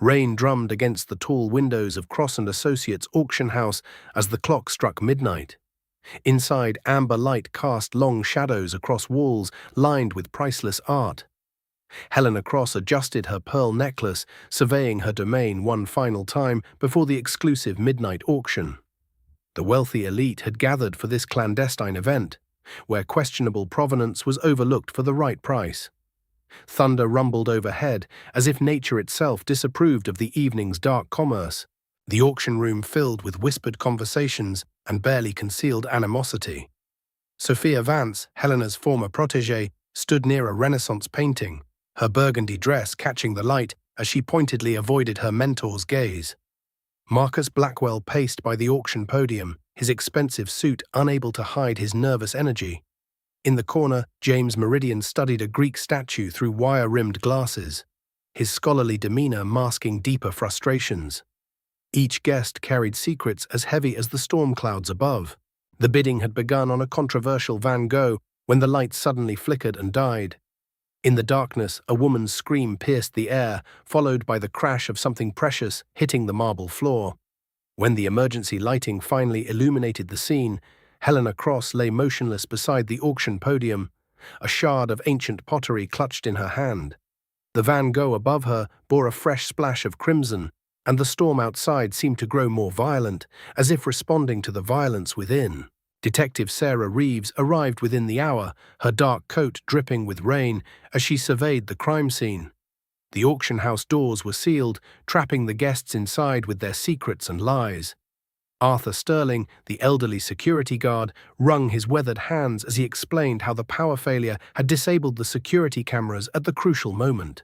Rain drummed against the tall windows of Cross & Associates auction house as the clock struck midnight. Inside, amber light cast long shadows across walls lined with priceless art. Helena Cross adjusted her pearl necklace, surveying her domain one final time before the exclusive midnight auction. The wealthy elite had gathered for this clandestine event, where questionable provenance was overlooked for the right price. Thunder rumbled overhead, as if nature itself disapproved of the evening's dark commerce, the auction room filled with whispered conversations and barely concealed animosity. Sophia Vance, Helena's former protégé, stood near a Renaissance painting, her burgundy dress catching the light as she pointedly avoided her mentor's gaze. Marcus Blackwell paced by the auction podium, his expensive suit unable to hide his nervous energy. In the corner, James Meridian studied a Greek statue through wire-rimmed glasses, his scholarly demeanor masking deeper frustrations. Each guest carried secrets as heavy as the storm clouds above. The bidding had begun on a controversial Van Gogh when the light suddenly flickered and died. In the darkness, a woman's scream pierced the air, followed by the crash of something precious hitting the marble floor. When the emergency lighting finally illuminated the scene, Helena Cross lay motionless beside the auction podium, a shard of ancient pottery clutched in her hand. The Van Gogh above her bore a fresh splash of crimson, and the storm outside seemed to grow more violent, as if responding to the violence within. Detective Sarah Reeves arrived within the hour, her dark coat dripping with rain as she surveyed the crime scene. The auction house doors were sealed, trapping the guests inside with their secrets and lies. Arthur Sterling, the elderly security guard, wrung his weathered hands as he explained how the power failure had disabled the security cameras at the crucial moment.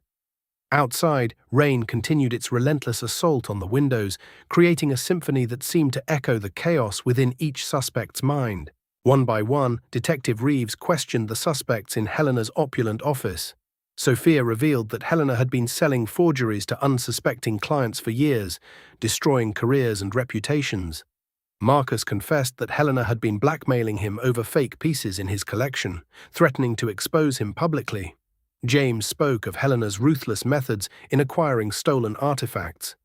Outside, rain continued its relentless assault on the windows, creating a symphony that seemed to echo the chaos within each suspect's mind. One by one, Detective Reeves questioned the suspects in Helena's opulent office. Sophia revealed that Helena had been selling forgeries to unsuspecting clients for years, destroying careers and reputations. Marcus confessed that Helena had been blackmailing him over fake pieces in his collection, threatening to expose him publicly. James spoke of Helena's ruthless methods in acquiring stolen artifacts,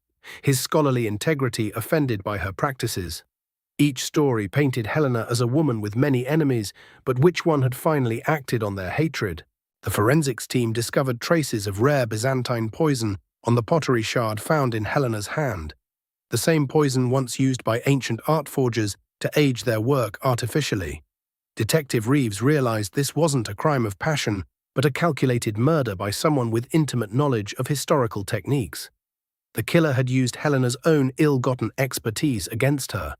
his scholarly integrity offended by her practices. Each story painted Helena as a woman with many enemies, but which one had finally acted on their hatred? The forensics team discovered traces of rare Byzantine poison on the pottery shard found in Helena's hand, the same poison once used by ancient art forgers to age their work artificially. Detective Reeves realized this wasn't a crime of passion, but a calculated murder by someone with intimate knowledge of historical techniques. The killer had used Helena's own ill-gotten expertise against her.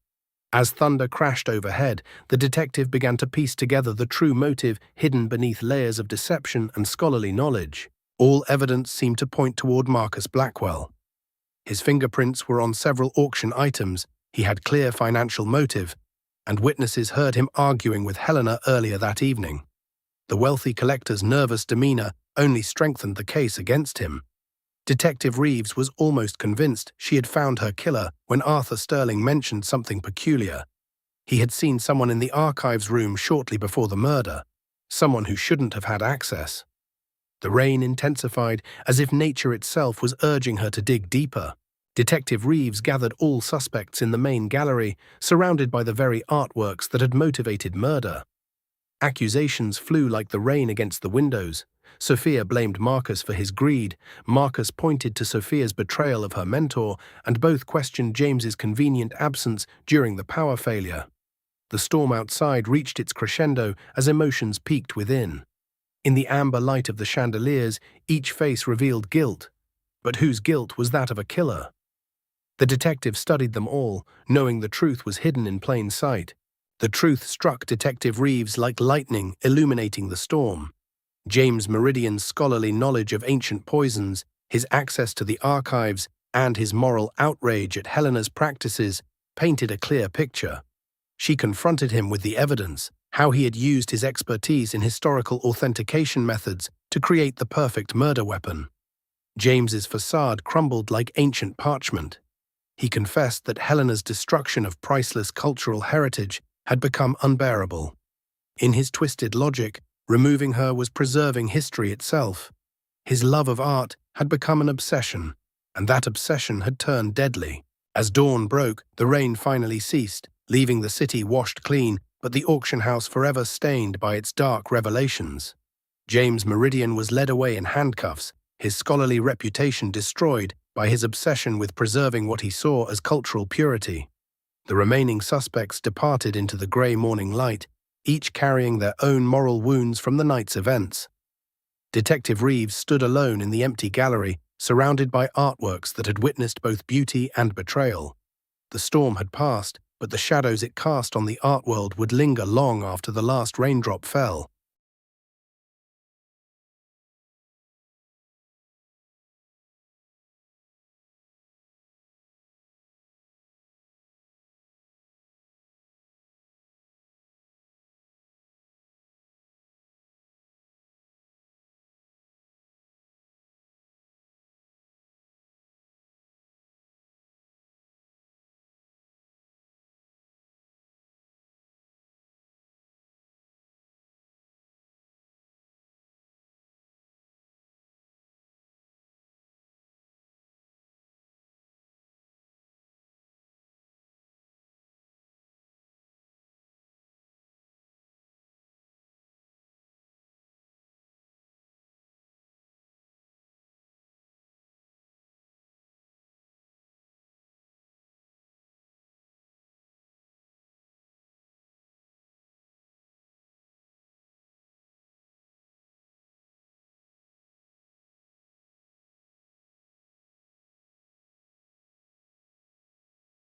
As thunder crashed overhead, the detective began to piece together the true motive hidden beneath layers of deception and scholarly knowledge. All evidence seemed to point toward Marcus Blackwell. His fingerprints were on several auction items, he had clear financial motive, and witnesses heard him arguing with Helena earlier that evening. The wealthy collector's nervous demeanor only strengthened the case against him. Detective Reeves was almost convinced she had found her killer when Arthur Sterling mentioned something peculiar. He had seen someone in the archives room shortly before the murder, someone who shouldn't have had access. The rain intensified as if nature itself was urging her to dig deeper. Detective Reeves gathered all suspects in the main gallery, surrounded by the very artworks that had motivated murder. Accusations flew like the rain against the windows. Sophia blamed Marcus for his greed, Marcus pointed to Sophia's betrayal of her mentor, and both questioned James's convenient absence during the power failure. The storm outside reached its crescendo as emotions peaked within. In the amber light of the chandeliers, each face revealed guilt. But whose guilt was that of a killer? The detective studied them all, knowing the truth was hidden in plain sight. The truth struck Detective Reeves like lightning, illuminating the storm. James Meridian's scholarly knowledge of ancient poisons, his access to the archives, and his moral outrage at Helena's practices painted a clear picture. She confronted him with the evidence, how he had used his expertise in historical authentication methods to create the perfect murder weapon. James's facade crumbled like ancient parchment. He confessed that Helena's destruction of priceless cultural heritage had become unbearable. In his twisted logic, removing her was preserving history itself. His love of art had become an obsession, and that obsession had turned deadly. As dawn broke, the rain finally ceased, leaving the city washed clean, but the auction house forever stained by its dark revelations. James Meridian was led away in handcuffs, his scholarly reputation destroyed by his obsession with preserving what he saw as cultural purity. The remaining suspects departed into the grey morning light, each carrying their own moral wounds from the night's events. Detective Reeves stood alone in the empty gallery, surrounded by artworks that had witnessed both beauty and betrayal. The storm had passed, but the shadows it cast on the art world would linger long after the last raindrop fell.